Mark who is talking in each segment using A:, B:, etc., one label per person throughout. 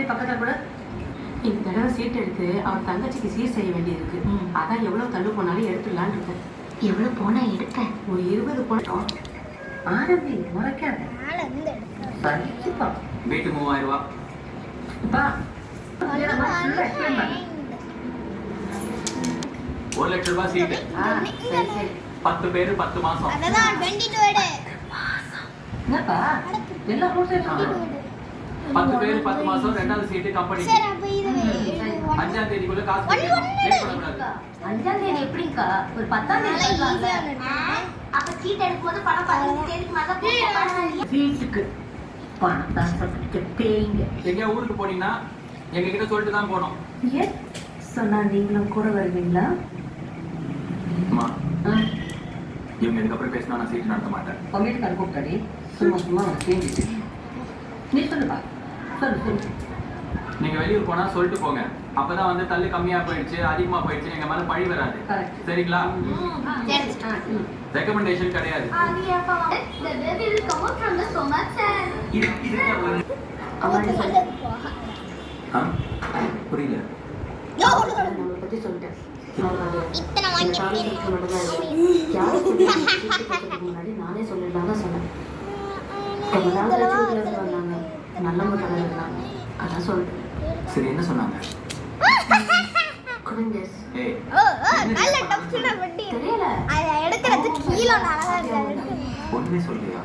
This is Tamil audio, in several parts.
A: பக்கத்துல கூட இந்த தடவை சீட் எடுத்து அவர் தங்கச்சிக்கு சீர் செய்ய வேண்டியிருக்கு. அதான் எவ்வளவு தள்ளு போனாலும் எடுத்துடலான்னு இருக்கேன்.
B: எவ்வளவு போனா எடுப்பேன்?
A: ஒரு 20 போனோம். ஆரம்பி முறைக்காத. சரிப்பா.
C: வீட்டு 3000 ரூபா.
A: பா.
C: 1 லட்சம் ரூபாய் சீட்டு.
A: சரி சரி.
C: 10 பேரு 10 மாசம்.
B: அதான் 22 எடு.
A: என்னப்பா? எல்லா ரூல்ஸையும்
C: 10 பேரு 10 மாசம் ரெண்டாவது சீட்டு கம்பெனி.
B: சரி அப்ப இது
C: 5ஆம் தேதிக்குள்ள காசு கட்டணும். லேட் பண்ணக்கூடாது.
A: 5ஆம் தேதி எப்படிங்கா? ஒரு 10ஆம் தேதி
B: அப்ப சீட் எடுக்கும்போது பணம் 15 தேதிக்கு மேல தான் போடுவாங்க.
A: சீட்டுக்கு பணம் தான் சொல்லிட்டு பேய்ங்க.
C: எங்க ஊருக்கு போனீங்கன்னா எங்க கிட்ட சொல்லிட்டு தான் போனோம்.
A: ஏன் சொன்னா நீங்களும் கூட வருவீங்களா?
C: அம்மா இவங்க இதுக்கப்புறம் பேசினா நான் சீட்டு நடத்த மாட்டேன்.
A: வீட்டுக்கார கூப்பிட்டாடி சும்மா சும்மா பேசிட்டு நீ சொல்லுப்பா. சொல்லு.
C: நீங்க வெளியூர் போனா சொல்லிட்டு போங்க. அப்பதான் வந்து தள்ளு கம்மியா போயிடுச்சு அதிகமா போயிடுச்சு எங்க மேல பழி வராது. சரிங்களா? ரெக்கமெண்டேஷன் கிடையாது. புரியல.
A: பத்தி சொல்லிட்டேன். முன்னாடி நானே சொல்லிடலாம் சொன்னேன். வந்தாங்க நல்ல முட்டை இருந்தாங்க. அதான் சொல்லிட்டேன்.
C: சரி என்ன சொன்னாங்க?
A: தெரியல.
C: ஒண்ணுமே சொல்லியா?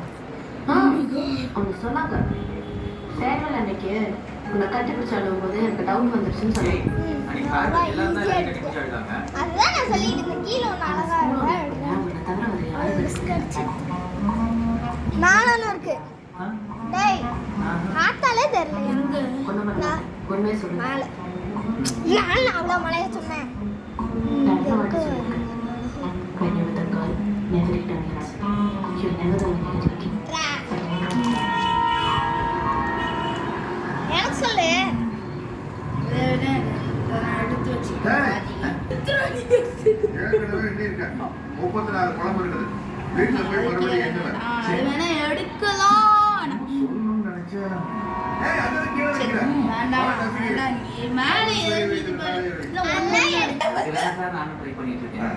A: அவங்க சொன்னாங்க சேவல் அன்னைக்கு உன்னை கட்டி பிடிச்சி அழுவும் போது எனக்கு டவுட் வந்துருச்சுன்னு சொன்னேன். ஒண்ணுமே சொல்லுங்க.
B: அவ்வளவு மழைய சொன்னேன்.
A: When you're with a girl, never return yes. You'll never go anywhere drinking.
B: எனக்கு சொல்லு. எடுத்து வச்சு.
D: 34 குழம்பு இருக்குது. வீட்டுல போய் மறுபடியும் எண்ணல.
B: அது வேணா எடுக்கலாம்.
D: சொல்லணும்னு நினைச்சேன். அது கீழ வைக்கிறேன்.
B: வேண்டாம். நீ மேலே ஏறிட்டு பாரு. அண்ணா எடுத்து
C: இதெல்லாம் நானும் ட்ரை பண்ணிட்டு இருக்கேன்.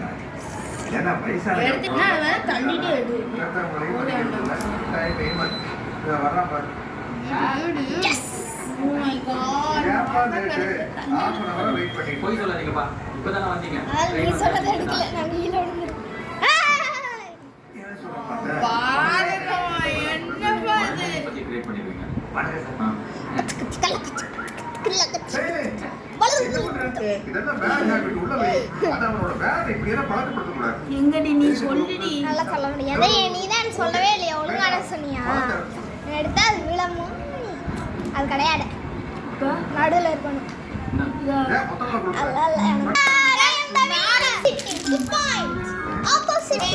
D: ஏன்னா பைசா
B: எடுத்துனா வேற தள்ளிட்டே எடு.
D: வரலாம் பாரு.
B: எஸ். Oh my God.
C: போய் சொல்லாதீங்கப்பா. இப்பதானே வந்தீங்க.
B: நீ சொன்னத எடுக்கல. நான் கீழ விழுந்துட்டேன். பாருங்க என்ன பாது.
C: பத்தி கிரியேட் பண்ணிடுவீங்க.
B: எங்கடி நீ சொல்லுடி. நல்லா சொல்ல முடியாது. நீதான் சொல்லவே இல்லையா? ஒழுங்கான சொன்னியா? எடுத்தா அது விளம்பு. அது கிடையாது. நடுவுல இருக்கணும். அல்ல. ஆப்போசிட்.